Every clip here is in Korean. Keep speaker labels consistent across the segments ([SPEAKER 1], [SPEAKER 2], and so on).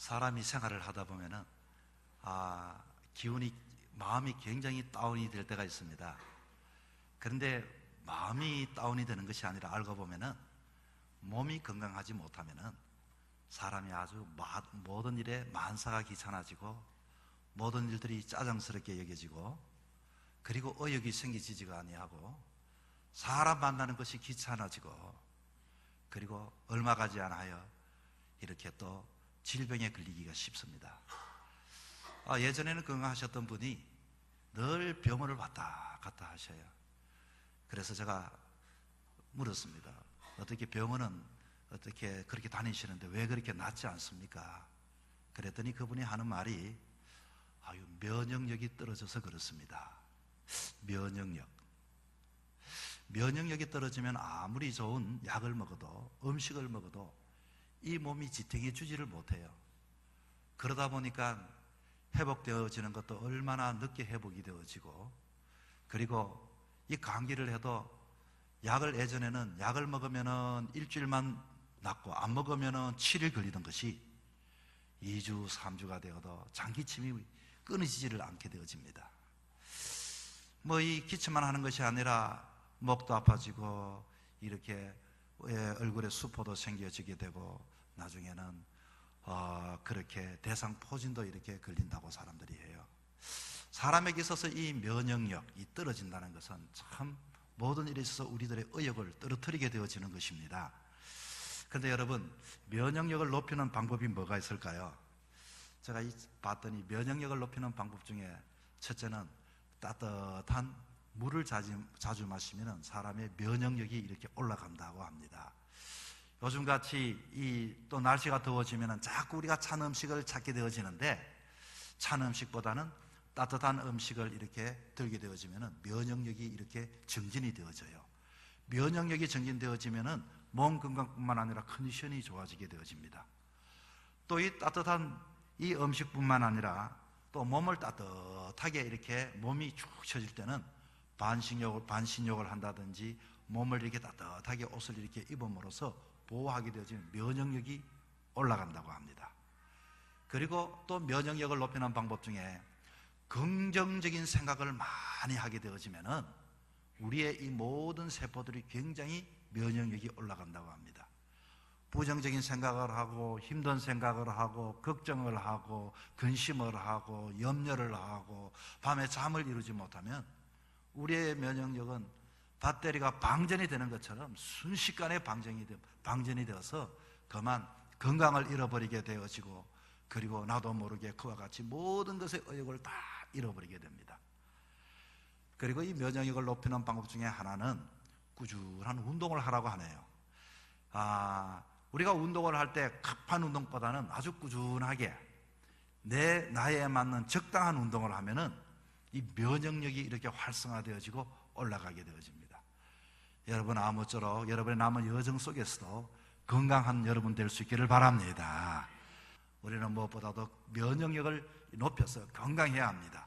[SPEAKER 1] 사람이 생활을 하다 보면은 기운이 마음이 굉장히 다운이 될 때가 있습니다. 그런데 마음이 다운이 되는 것이 아니라 알고 보면은 몸이 건강하지 못하면은 사람이 아주 모든 일에 만사가 귀찮아지고 모든 일들이 짜증스럽게 여겨지고 그리고 의욕이 생기지가 아니하고 사람 만나는 것이 귀찮아지고 그리고 얼마 가지 않아요 이렇게 또 질병에 걸리기가 쉽습니다. 예전에는 건강하셨던 분이 늘 병원을 왔다 갔다 하셔요. 그래서 제가 물었습니다. 어떻게 병원은 어떻게 그렇게 다니시는데 왜 그렇게 낫지 않습니까? 그랬더니 그분이 하는 말이 면역력이 떨어져서 그렇습니다. 면역력이 떨어지면 아무리 좋은 약을 먹어도 음식을 먹어도 이 몸이 지탱해 주지를 못해요. 그러다 보니까 회복되어지는 것도 얼마나 늦게 회복이 되어지고 그리고 이 감기를 해도 예전에는 약을 먹으면은 일주일만 낫고 안 먹으면은 7일 걸리던 것이 2주, 3주가 되어도 장기침이 끊어지지를 않게 되어집니다. 이 기침만 하는 것이 아니라 목도 아파지고 이렇게 얼굴에 수포도 생겨지게 되고 나중에는 그렇게 대상포진도 이렇게 걸린다고 사람들이 해요. 사람에게 있어서 이 면역력이 떨어진다는 것은 참 모든 일에 있어서 우리들의 의욕을 떨어뜨리게 되어지는 것입니다. 그런데 여러분, 면역력을 높이는 방법이 뭐가 있을까요? 제가 봤더니 면역력을 높이는 방법 중에 첫째는 따뜻한 물을 자주 마시면 사람의 면역력이 이렇게 올라간다고 합니다. 요즘같이 또 날씨가 더워지면 자꾸 우리가 찬 음식을 찾게 되어지는데 찬 음식보다는 따뜻한 음식을 이렇게 들게 되어지면 면역력이 이렇게 정진이 되어져요. 면역력이 정진되어지면 몸 건강뿐만 아니라 컨디션이 좋아지게 되어집니다. 또 이 따뜻한 이 음식뿐만 아니라 또 몸을 따뜻하게 이렇게 몸이 축 처질 때는 반신욕을 한다든지 몸을 이렇게 따뜻하게 옷을 이렇게 입음으로써 보호하게 되어지면 면역력이 올라간다고 합니다. 그리고 또 면역력을 높이는 방법 중에 긍정적인 생각을 많이 하게 되어지면은 우리의 이 모든 세포들이 굉장히 면역력이 올라간다고 합니다. 부정적인 생각을 하고 힘든 생각을 하고 걱정을 하고 근심을 하고 염려를 하고 밤에 잠을 이루지 못하면 우리의 면역력은 배터리가 방전이 되는 것처럼 순식간에 방전이 되어서 그만 건강을 잃어버리게 되어지고 그리고 나도 모르게 그와 같이 모든 것의 의욕을 다 잃어버리게 됩니다. 그리고 이 면역력을 높이는 방법 중에 하나는 꾸준한 운동을 하라고 하네요. 우리가 운동을 할 때 급한 운동보다는 아주 꾸준하게 내 나이에 맞는 적당한 운동을 하면은 이 면역력이 이렇게 활성화되어지고 올라가게 되어집니다. 여러분 아무쪼록 여러분의 남은 여정 속에서도 건강한 여러분 될 수 있기를 바랍니다. 우리는 무엇보다도 면역력을 높여서 건강해야 합니다.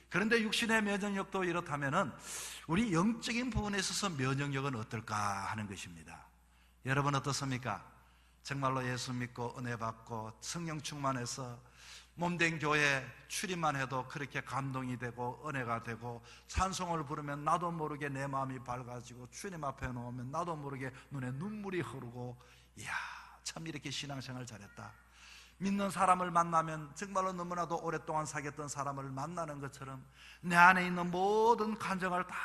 [SPEAKER 1] 그런데 육신의 면역력도 이렇다면은 우리 영적인 부분에 있어서 면역력은 어떨까 하는 것입니다. 여러분 어떻습니까? 정말로 예수 믿고 은혜 받고 성령 충만해서 몸된 교회 출입만 해도 그렇게 감동이 되고 은혜가 되고 찬송을 부르면 나도 모르게 내 마음이 밝아지고 주님 앞에 놓으면 나도 모르게 눈에 눈물이 흐르고 이야 참 이렇게 신앙생활 잘했다. 믿는 사람을 만나면 정말로 너무나도 오랫동안 사귀었던 사람을 만나는 것처럼 내 안에 있는 모든 감정을 다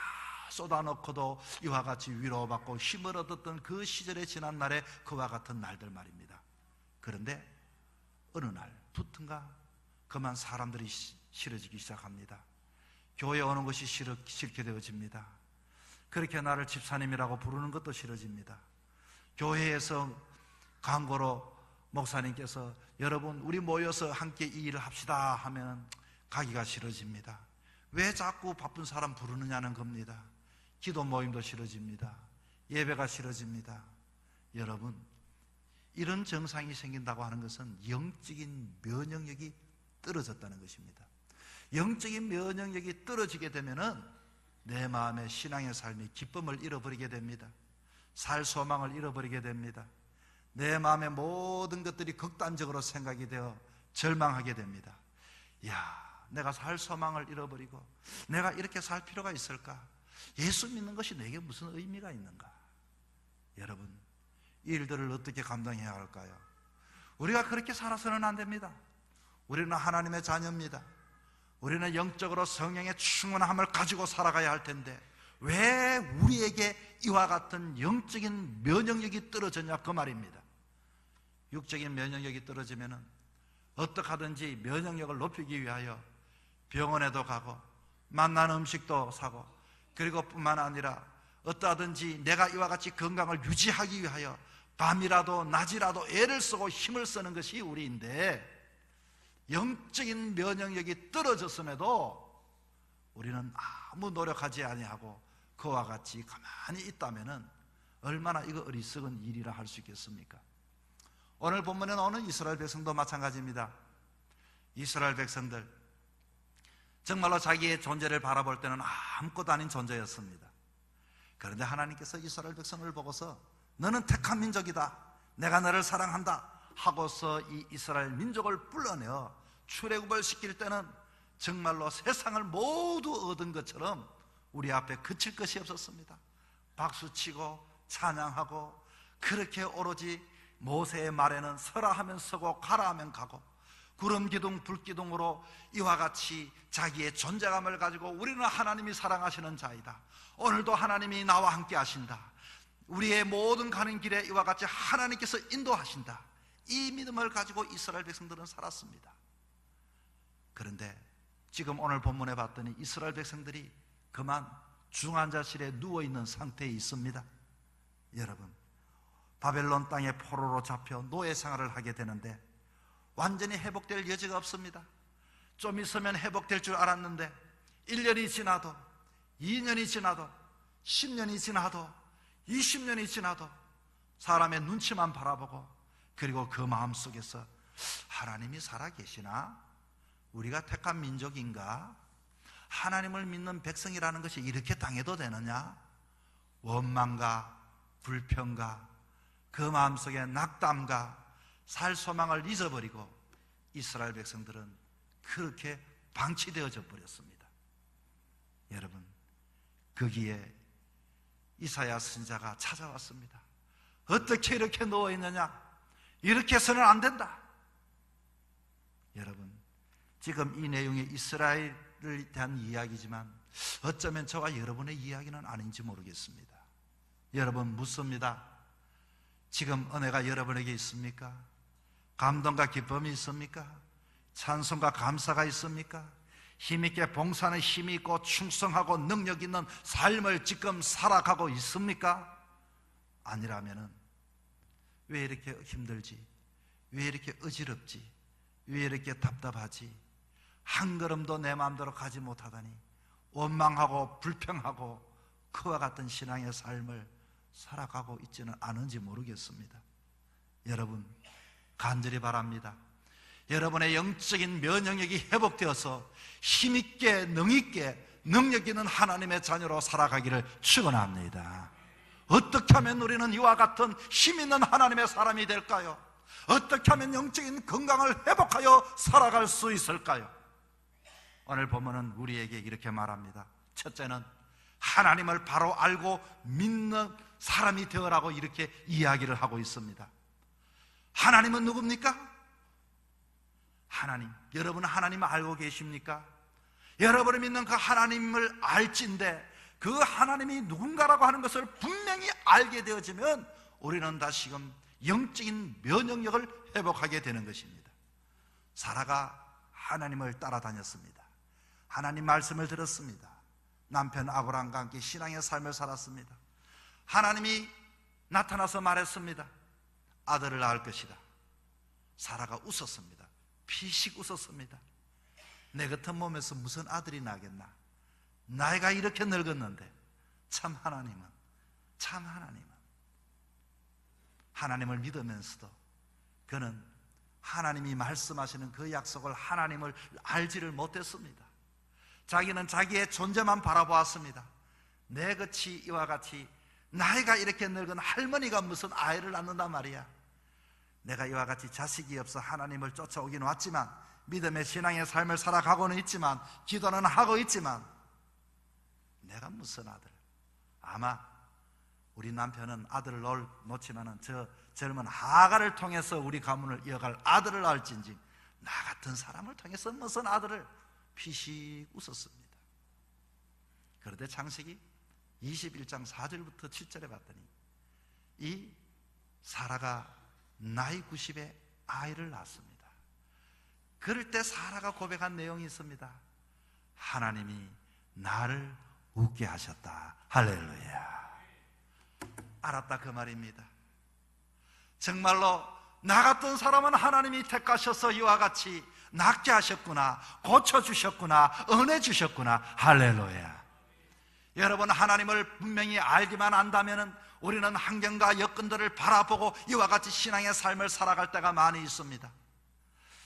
[SPEAKER 1] 쏟아놓고도 이와 같이 위로받고 힘을 얻었던 그 시절에 지난 날에 그와 같은 날들 말입니다. 그런데 어느 날 부튼가 그만 사람들이 싫어지기 시작합니다. 교회 오는 것이 싫게 되어집니다. 그렇게 나를 집사님이라고 부르는 것도 싫어집니다. 교회에서 광고로 목사님께서 여러분 우리 모여서 함께 이 일을 합시다 하면 가기가 싫어집니다. 왜 자꾸 바쁜 사람 부르느냐는 겁니다. 기도 모임도 싫어집니다. 예배가 싫어집니다. 여러분 이런 증상이 생긴다고 하는 것은 영적인 면역력이 떨어졌다는 것입니다. 영적인 면역력이 떨어지게 되면은 내 마음의 신앙의 삶이 기쁨을 잃어버리게 됩니다. 살 소망을 잃어버리게 됩니다. 내 마음의 모든 것들이 극단적으로 생각이 되어 절망하게 됩니다. 내가 살 소망을 잃어버리고 내가 이렇게 살 필요가 있을까? 예수 믿는 것이 내게 무슨 의미가 있는가? 여러분, 이 일들을 어떻게 감당해야 할까요? 우리가 그렇게 살아서는 안 됩니다. 우리는 하나님의 자녀입니다. 우리는 영적으로 성령의 충만함을 가지고 살아가야 할 텐데 왜 우리에게 이와 같은 영적인 면역력이 떨어졌냐, 그 말입니다. 육적인 면역력이 떨어지면 어떻게 하든지 면역력을 높이기 위하여 병원에도 가고 맛나는 음식도 사고, 그리고 뿐만 아니라 어떠하든지 내가 이와 같이 건강을 유지하기 위하여 밤이라도 낮이라도 애를 쓰고 힘을 쓰는 것이 우리인데, 영적인 면역력이 떨어졌음에도 우리는 아무 노력하지 아니하고 그와 같이 가만히 있다면 얼마나 이거 어리석은 일이라 할 수 있겠습니까? 오늘 본문에는 어느 이스라엘 백성도 마찬가지입니다. 이스라엘 백성들 정말로 자기의 존재를 바라볼 때는 아무것도 아닌 존재였습니다. 그런데 하나님께서 이스라엘 백성을 보고서 너는 택한 민족이다, 내가 너를 사랑한다 하고서 이 이스라엘 민족을 불러내어 출애굽을 시킬 때는 정말로 세상을 모두 얻은 것처럼 우리 앞에 그칠 것이 없었습니다. 박수치고 찬양하고, 그렇게 오로지 모세의 말에는 서라 하면 서고 가라 하면 가고, 구름기둥 불기둥으로 이와 같이 자기의 존재감을 가지고 우리는 하나님이 사랑하시는 자이다, 오늘도 하나님이 나와 함께 하신다, 우리의 모든 가는 길에 이와 같이 하나님께서 인도하신다, 이 믿음을 가지고 이스라엘 백성들은 살았습니다. 그런데 지금 오늘 본문에 봤더니 이스라엘 백성들이 그만 중환자실에 누워있는 상태에 있습니다. 여러분, 바벨론 땅의 포로로 잡혀 노예 생활을 하게 되는데 완전히 회복될 여지가 없습니다. 좀 있으면 회복될 줄 알았는데 1년이 지나도 2년이 지나도 10년이 지나도 20년이 지나도 사람의 눈치만 바라보고, 그리고 그 마음속에서 하나님이 살아계시나? 우리가 택한 민족인가? 하나님을 믿는 백성이라는 것이 이렇게 당해도 되느냐? 원망과 불평과 그 마음속에 낙담과 살 소망을 잊어버리고 이스라엘 백성들은 그렇게 방치되어져 버렸습니다. 여러분, 거기에 이사야 선지자가 찾아왔습니다. 어떻게 이렇게 누워있느냐? 이렇게 해서는 안 된다. 여러분, 지금 이 내용이 이스라엘에 대한 이야기지만 어쩌면 저와 여러분의 이야기는 아닌지 모르겠습니다. 여러분, 묻습니다. 지금 은혜가 여러분에게 있습니까? 감동과 기쁨이 있습니까? 찬송과 감사가 있습니까? 힘있게 봉사하는 힘이 있고 충성하고 능력 있는 삶을 지금 살아가고 있습니까? 아니라면은 왜 이렇게 힘들지? 왜 이렇게 어지럽지? 왜 이렇게 답답하지? 한 걸음도 내 마음대로 가지 못하다니 원망하고 불평하고 그와 같은 신앙의 삶을 살아가고 있지는 않은지 모르겠습니다. 여러분, 간절히 바랍니다. 여러분의 영적인 면역력이 회복되어서 힘있게 능있게 능력 있는 하나님의 자녀로 살아가기를 축원합니다. 어떻게 하면 우리는 이와 같은 힘있는 하나님의 사람이 될까요? 어떻게 하면 영적인 건강을 회복하여 살아갈 수 있을까요? 오늘 본문은 우리에게 이렇게 말합니다. 첫째는 하나님을 바로 알고 믿는 사람이 되어라고 이렇게 이야기를 하고 있습니다. 하나님은 누굽니까? 하나님, 여러분은 하나님을 알고 계십니까? 여러분이 믿는 그 하나님을 알진데 그 하나님이 누군가라고 하는 것을 분명히 알게 되어지면 우리는 다시금 영적인 면역력을 회복하게 되는 것입니다. 사라가 하나님을 따라다녔습니다. 하나님 말씀을 들었습니다. 남편 아브람과 함께 신앙의 삶을 살았습니다. 하나님이 나타나서 말했습니다. 아들을 낳을 것이다. 사라가 웃었습니다. 피식 웃었습니다. 내 같은 몸에서 무슨 아들이 나겠나? 나이가 이렇게 늙었는데 참 하나님을 믿으면서도 그는 하나님이 말씀하시는 그 약속을 하나님을 알지를 못했습니다. 자기는 자기의 존재만 바라보았습니다. 내같이 이와 같이 나이가 이렇게 늙은 할머니가 무슨 아이를 낳는단 말이야. 내가 이와 같이 자식이 없어 하나님을 쫓아오긴 왔지만, 믿음의 신앙의 삶을 살아가고는 있지만, 기도는 하고 있지만, 내가 무슨 아들? 아마 우리 남편은 아들을 놓치면은 저 젊은 하가를 통해서 우리 가문을 이어갈 아들을 낳을진지, 나 같은 사람을 통해서 무슨 아들을, 피식 웃었습니다. 그런데 창세기 21장 4절부터 7절에 봤더니 이 사라가 나이 90에 아이를 낳았습니다. 그럴 때 사라가 고백한 내용이 있습니다. 하나님이 나를 웃게 하셨다. 할렐루야. 알았다 그 말입니다. 정말로 나 같은 사람은 하나님이 택하셔서 이와 같이 낫게 하셨구나, 고쳐주셨구나, 은혜 주셨구나. 할렐루야. 여러분, 하나님을 분명히 알기만 한다면 우리는 환경과 여건들을 바라보고 이와 같이 신앙의 삶을 살아갈 때가 많이 있습니다.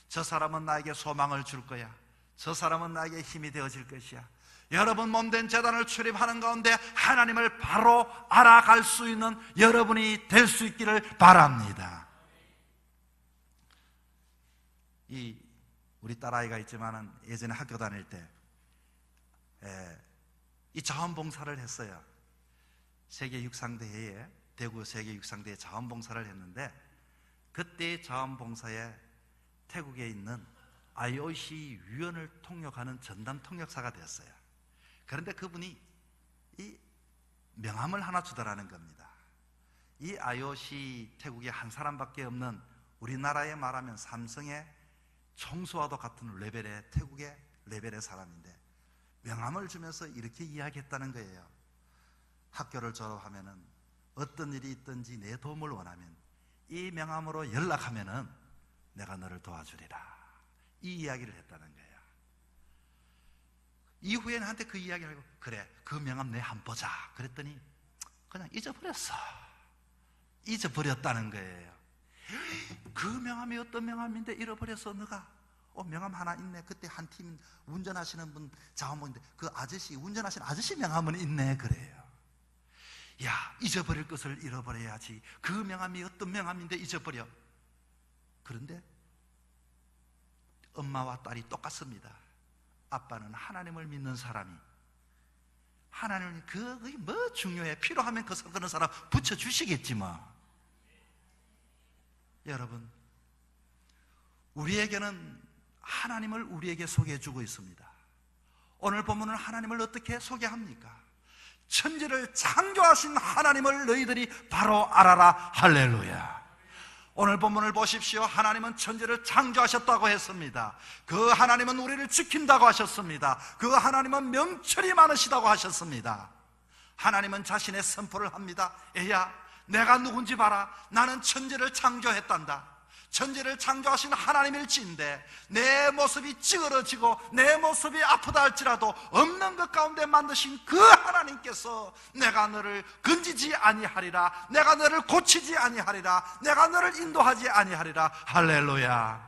[SPEAKER 1] 저 사람은 나에게 소망을 줄 거야, 저 사람은 나에게 힘이 되어질 것이야. 여러분, 몸된 재단을 출입하는 가운데 하나님을 바로 알아갈 수 있는 여러분이 될 수 있기를 바랍니다. 우리 딸아이가 있지만은 예전에 학교 다닐 때 이 자원봉사를 했어요. 세계 육상대회에, 대구 세계 육상대회 자원봉사를 했는데, 그때 자원봉사에 태국에 있는 IOC 위원을 통역하는 전담 통역사가 되었어요. 그런데 그분이 이 명함을 하나 주더라는 겁니다. 이 IOC 태국에 한 사람밖에 없는, 우리나라에 말하면 삼성의 총수와도 같은 레벨의, 태국의 레벨의 사람인데 명함을 주면서 이렇게 이야기했다는 거예요. 학교를 졸업하면은 어떤 일이 있든지 내 도움을 원하면 이 명함으로 연락하면은 내가 너를 도와주리라. 이 이야기를 했다는 거예요. 이후에 나한테 그 이야기를 하고, 그래, 그 명함 내 한번 보자 그랬더니 그냥 잊어버렸어. 잊어버렸다는 거예요. 그 명함이 어떤 명함인데 잃어버려서 너가 명함 하나 있네. 그때 한 팀 운전하시는 분 자원봉인데 그 아저씨, 운전하시는 아저씨 명함은 있네. 그래요. 야, 잊어버릴 것을 잃어버려야지. 그 명함이 어떤 명함인데 잊어버려. 그런데 엄마와 딸이 똑같습니다. 아빠는 하나님을 믿는 사람이, 하나님이 그게 뭐 중요해, 필요하면 그런 사람 붙여주시겠지 뭐. 여러분, 우리에게는 하나님을 우리에게 소개해주고 있습니다. 오늘 본문은 하나님을 어떻게 소개합니까? 천지를 창조하신 하나님을 너희들이 바로 알아라. 할렐루야. 오늘 본문을 보십시오. 하나님은 천지를 창조하셨다고 했습니다. 그 하나님은 우리를 지킨다고 하셨습니다. 그 하나님은 명철이 많으시다고 하셨습니다. 하나님은 자신의 선포를 합니다. 애야, 내가 누군지 봐라. 나는 천지를 창조했단다. 천지를 창조하신 하나님일지인데 내 모습이 찌그러지고 내 모습이 아프다 할지라도 없는 것 가운데 만드신 그 하나님께서 내가 너를 건지지 아니하리라, 내가 너를 고치지 아니하리라, 내가 너를 인도하지 아니하리라. 할렐루야.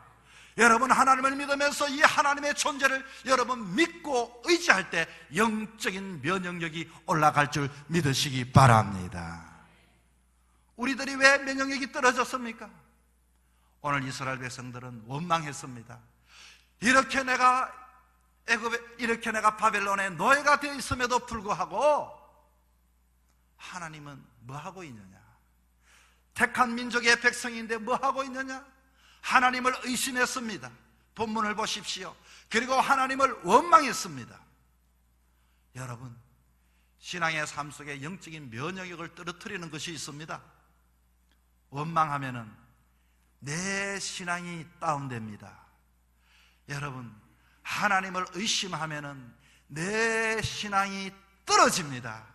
[SPEAKER 1] 여러분, 하나님을 믿으면서 이 하나님의 존재를 여러분 믿고 의지할 때 영적인 면역력이 올라갈 줄 믿으시기 바랍니다. 우리들이 왜 면역력이 떨어졌습니까? 오늘 이스라엘 백성들은 원망했습니다. 이렇게 내가 바벨론의 노예가 되어 있음에도 불구하고 하나님은 뭐 하고 있느냐? 택한 민족의 백성인데 뭐 하고 있느냐? 하나님을 의심했습니다. 본문을 보십시오. 그리고 하나님을 원망했습니다. 여러분, 신앙의 삶 속에 영적인 면역력을 떨어뜨리는 것이 있습니다. 원망하면은 내 신앙이 다운됩니다. 여러분, 하나님을 의심하면은 내 신앙이 떨어집니다.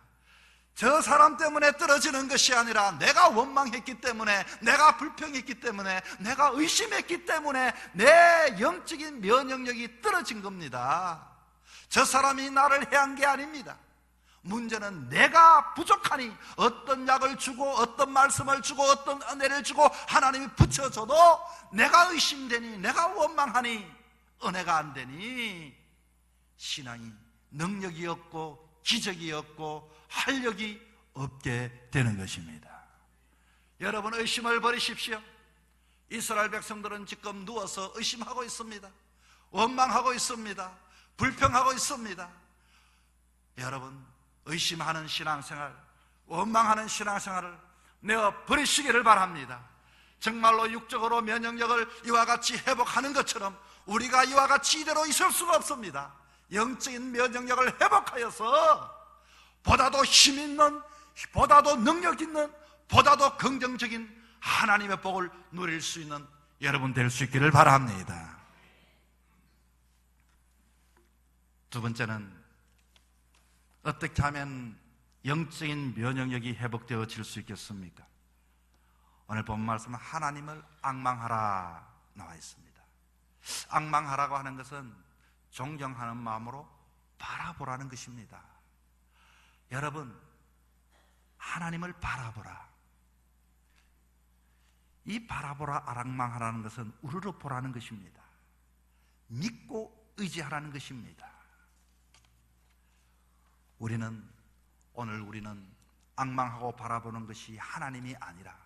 [SPEAKER 1] 저 사람 때문에 떨어지는 것이 아니라 내가 원망했기 때문에, 내가 불평했기 때문에, 내가 의심했기 때문에 내 영적인 면역력이 떨어진 겁니다. 저 사람이 나를 해한 게 아닙니다. 문제는 내가 부족하니 어떤 약을 주고 어떤 말씀을 주고 어떤 은혜를 주고 하나님이 붙여줘도 내가 의심되니, 내가 원망하니 은혜가 안 되니 신앙이 능력이 없고 기적이 없고 활력이 없게 되는 것입니다. 여러분, 의심을 버리십시오. 이스라엘 백성들은 지금 누워서 의심하고 있습니다. 원망하고 있습니다. 불평하고 있습니다. 여러분, 의심하는 신앙생활, 원망하는 신앙생활을 내어 버리시기를 바랍니다. 정말로 육적으로 면역력을 이와 같이 회복하는 것처럼 우리가 이와 같이 이대로 있을 수가 없습니다. 영적인 면역력을 회복하여서 보다도 힘 있는, 보다도 능력 있는, 보다도 긍정적인 하나님의 복을 누릴 수 있는 여러분 될 수 있기를 바랍니다. 두 번째는 어떻게 하면 영적인 면역력이 회복되어질 수 있겠습니까? 오늘 본 말씀은 하나님을 앙망하라 나와 있습니다. 앙망하라고 하는 것은 존경하는 마음으로 바라보라는 것입니다. 여러분, 하나님을 바라보라. 이 바라보라, 앙망하라는 것은 우러러 보라는 것입니다. 믿고 의지하라는 것입니다. 오늘 우리는 앙망하고 바라보는 것이 하나님이 아니라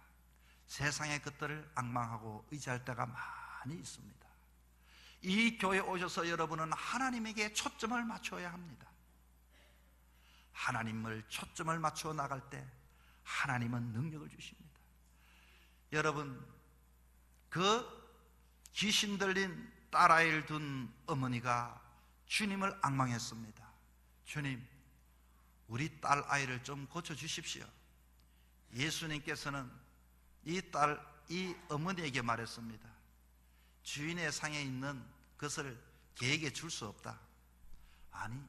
[SPEAKER 1] 세상의 것들을 앙망하고 의지할 때가 많이 있습니다. 이 교회에 오셔서 여러분은 하나님에게 초점을 맞춰야 합니다. 하나님을 초점을 맞춰 나갈 때 하나님은 능력을 주십니다. 여러분, 그 귀신 들린 딸아이를 둔 어머니가 주님을 앙망했습니다. 주님, 우리 딸 아이를 좀 고쳐주십시오. 예수님께서는 이 어머니에게 말했습니다. 주인의 상에 있는 것을 개에게 줄 수 없다. 아니,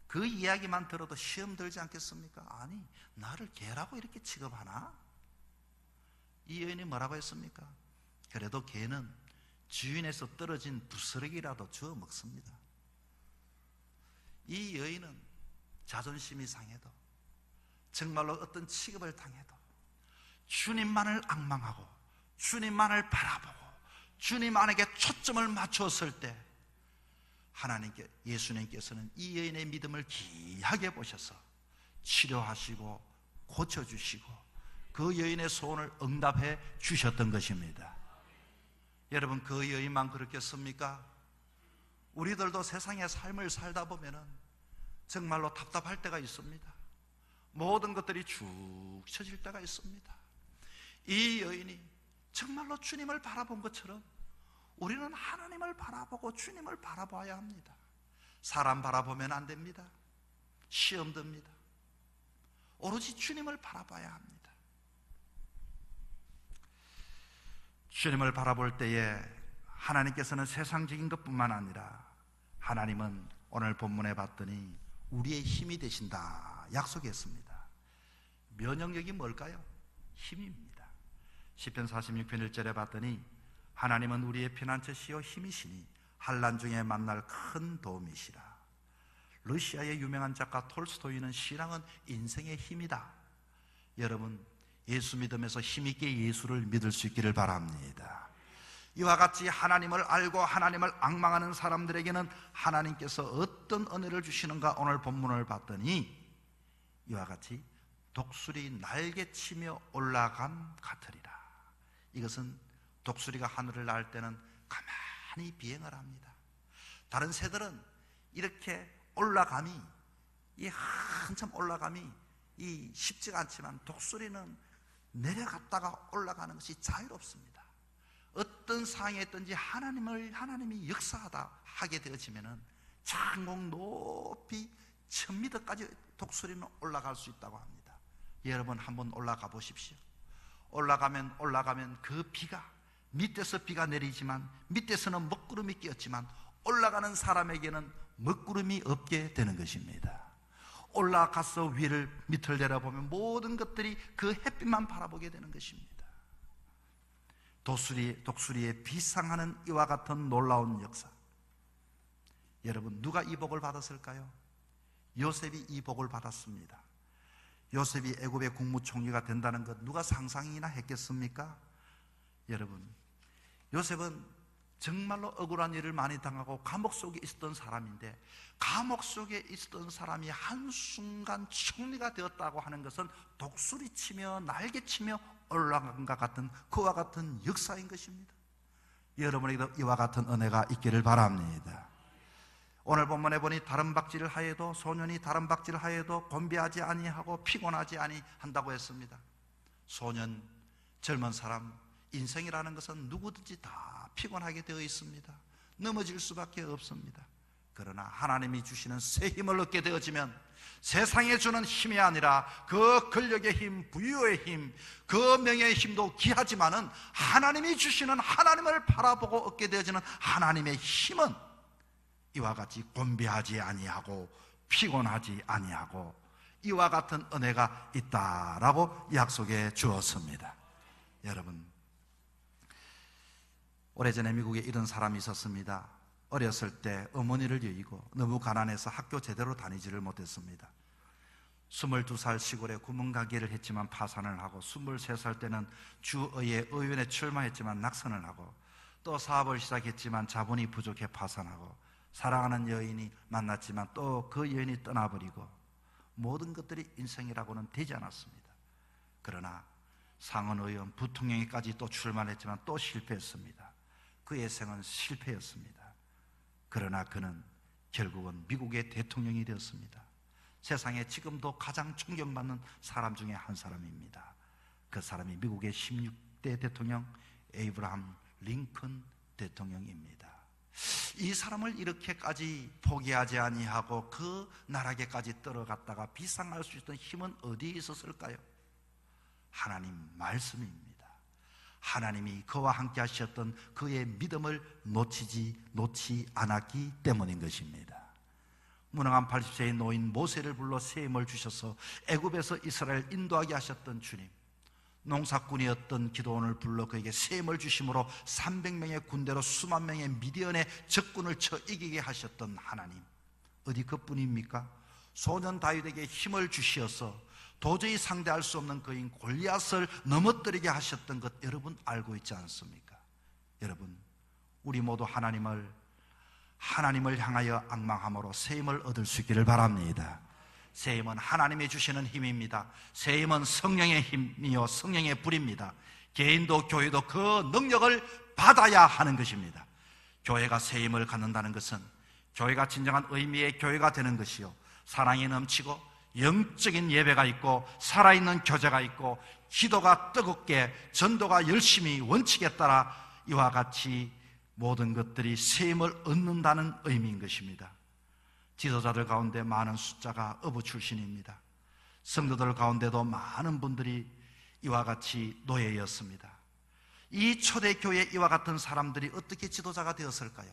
[SPEAKER 1] 그 이야기만 들어도 시험 들지 않겠습니까? 아니, 나를 개라고 이렇게 취급하나? 이 여인이 뭐라고 했습니까? 그래도 개는 주인에서 떨어진 부스러기라도 주워 먹습니다. 이 여인은 자존심이 상해도, 정말로 어떤 취급을 당해도 주님만을 앙망하고 주님만을 바라보고 주님만에게 초점을 맞췄을 때 예수님께서는 이 여인의 믿음을 귀하게 보셔서 치료하시고 고쳐주시고 그 여인의 소원을 응답해 주셨던 것입니다. 여러분, 그 여인만 그렇겠습니까? 우리들도 세상의 삶을 살다 보면은 정말로 답답할 때가 있습니다. 모든 것들이 축 처질 때가 있습니다. 이 여인이 정말로 주님을 바라본 것처럼 우리는 하나님을 바라보고 주님을 바라봐야 합니다. 사람 바라보면 안 됩니다. 시험 듭니다. 오로지 주님을 바라봐야 합니다. 주님을 바라볼 때에 하나님께서는 세상적인 것뿐만 아니라 하나님은 오늘 본문에 봤더니 우리의 힘이 되신다 약속했습니다. 면역력이 뭘까요? 힘입니다. 시편 46편 1절에 봤더니 하나님은 우리의 피난처시요 힘이시니 환난 중에 만날 큰 도움이시라. 러시아의 유명한 작가 톨스토이는 신앙은 인생의 힘이다. 여러분, 예수 믿으면서 힘있게 예수를 믿을 수 있기를 바랍니다. 이와 같이 하나님을 알고 하나님을 앙망하는 사람들에게는 하나님께서 어떤 은혜를 주시는가 오늘 본문을 봤더니 이와 같이 독수리 날개치며 올라감 같으리라. 이것은 독수리가 하늘을 날 때는 가만히 비행을 합니다. 다른 새들은 이렇게 올라감이 한참 올라감이 쉽지가 않지만 독수리는 내려갔다가 올라가는 것이 자유롭습니다. 어떤 상황에 있든지 하나님이 역사하다 하게 되어지면은 장공 높이 1000m까지 독수리는 올라갈 수 있다고 합니다. 여러분, 한번 올라가 보십시오. 올라가면 그 비가 밑에서 비가 내리지만 밑에서는 먹구름이 끼었지만 올라가는 사람에게는 먹구름이 없게 되는 것입니다. 올라가서 밑을 내려보면 모든 것들이 그 햇빛만 바라보게 되는 것입니다. 독수리의 비상하는 이와 같은 놀라운 역사. 여러분, 누가 이 복을 받았을까요? 요셉이 이 복을 받았습니다. 요셉이 애굽의 국무총리가 된다는 것 누가 상상이나 했겠습니까? 여러분, 요셉은 정말로 억울한 일을 많이 당하고 감옥 속에 있었던 사람인데, 감옥 속에 있었던 사람이 한순간 총리가 되었다고 하는 것은 독수리치며 날개치며 올라간 것 같은, 그와 같은 역사인 것입니다. 여러분에게도 이와 같은 은혜가 있기를 바랍니다. 오늘 본문에 보니 다른 박질을 하여도, 소년이 다른 박질을 하여도 곤비하지 아니하고 피곤하지 아니한다고 했습니다. 소년, 젊은 사람, 인생이라는 것은 누구든지 다 피곤하게 되어 있습니다. 넘어질 수밖에 없습니다. 그러나 하나님이 주시는 새 힘을 얻게 되어지면 세상에 주는 힘이 아니라 그 권력의 힘, 부유의 힘, 그 명예의 힘도 귀하지만은 하나님이 주시는, 하나님을 바라보고 얻게 되어지는 하나님의 힘은 이와 같이 곤비하지 아니하고 피곤하지 아니하고 이와 같은 은혜가 있다라고 약속해 주었습니다. 여러분, 오래전에 미국에 이런 사람이 있었습니다. 어렸을 때 어머니를 여의고 너무 가난해서 학교 제대로 다니지를 못했습니다. 22살 시골에 구멍가게를 했지만 파산을 하고, 23살 때는 주의회 의원에 출마했지만 낙선을 하고, 또 사업을 시작했지만 자본이 부족해 파산하고, 사랑하는 여인이 만났지만 또 그 여인이 떠나버리고, 모든 것들이 인생이라고는 되지 않았습니다. 그러나 상원의원, 부통령에까지 또 출마했지만 또 실패했습니다. 그의 생은 실패였습니다. 그러나 그는 결국은 미국의 대통령이 되었습니다. 세상에 지금도 가장 존경받는 사람 중에 한 사람입니다. 그 사람이 미국의 16대 대통령 에이브라함 링컨 대통령입니다. 이 사람을 이렇게까지 포기하지 아니하고 그 나라에까지 떨어갔다가 비상할 수 있던 힘은 어디에 있었을까요? 하나님 말씀입니다. 하나님이 그와 함께 하셨던 그의 믿음을 놓지 않았기 때문인 것입니다. 무능한 80세의 노인 모세를 불러 새 힘을 주셔서 애굽에서 이스라엘 인도하게 하셨던 주님, 농사꾼이었던 기드온을 불러 그에게 새 힘을 주심으로 300명의 군대로 수만 명의 미디안의 적군을 쳐 이기게 하셨던 하나님, 어디 그뿐입니까? 소년 다윗에게 힘을 주시어서 도저히 상대할 수 없는 그인 골리앗을 넘어뜨리게 하셨던 것 여러분 알고 있지 않습니까? 여러분, 우리 모두 하나님을 향하여 앙망함으로 새 힘을 얻을 수 있기를 바랍니다. 새 힘은 하나님이 주시는 힘입니다. 새 힘은 성령의 힘이요 성령의 불입니다. 개인도 교회도 그 능력을 받아야 하는 것입니다. 교회가 새 힘을 갖는다는 것은 교회가 진정한 의미의 교회가 되는 것이요, 사랑이 넘치고 영적인 예배가 있고 살아있는 교제가 있고 기도가 뜨겁게, 전도가 열심히 원칙에 따라 이와 같이 모든 것들이 새 힘을 얻는다는 의미인 것입니다. 지도자들 가운데 많은 숫자가 어부 출신입니다. 성도들 가운데도 많은 분들이 이와 같이 노예였습니다. 이 초대교회 이와 같은 사람들이 어떻게 지도자가 되었을까요?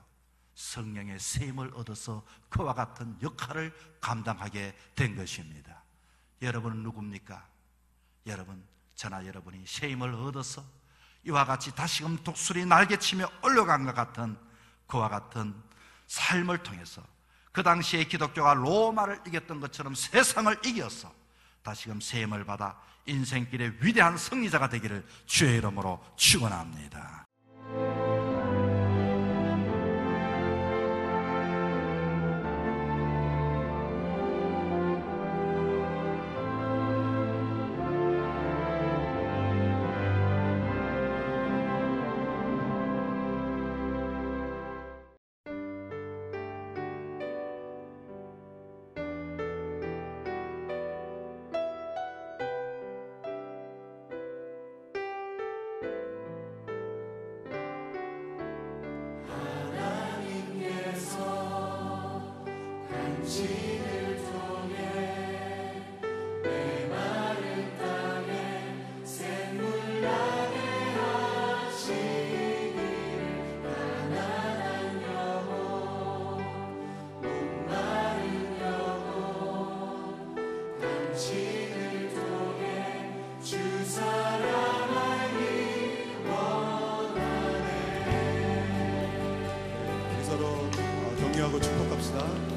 [SPEAKER 1] 성령의 새 힘을 얻어서 그와 같은 역할을 감당하게 된 것입니다. 여러분은 누굽니까? 여러분, 저나 여러분이 새 힘을 얻어서 이와 같이 다시금 독수리 날개치며 올라간 것 같은 그와 같은 삶을 통해서 그 당시에 기독교가 로마를 이겼던 것처럼 세상을 이겨서 다시금 새 힘을 받아 인생길의 위대한 승리자가 되기를 주의 이름으로 축원합니다.
[SPEAKER 2] 서로 격려하고 축복합시다.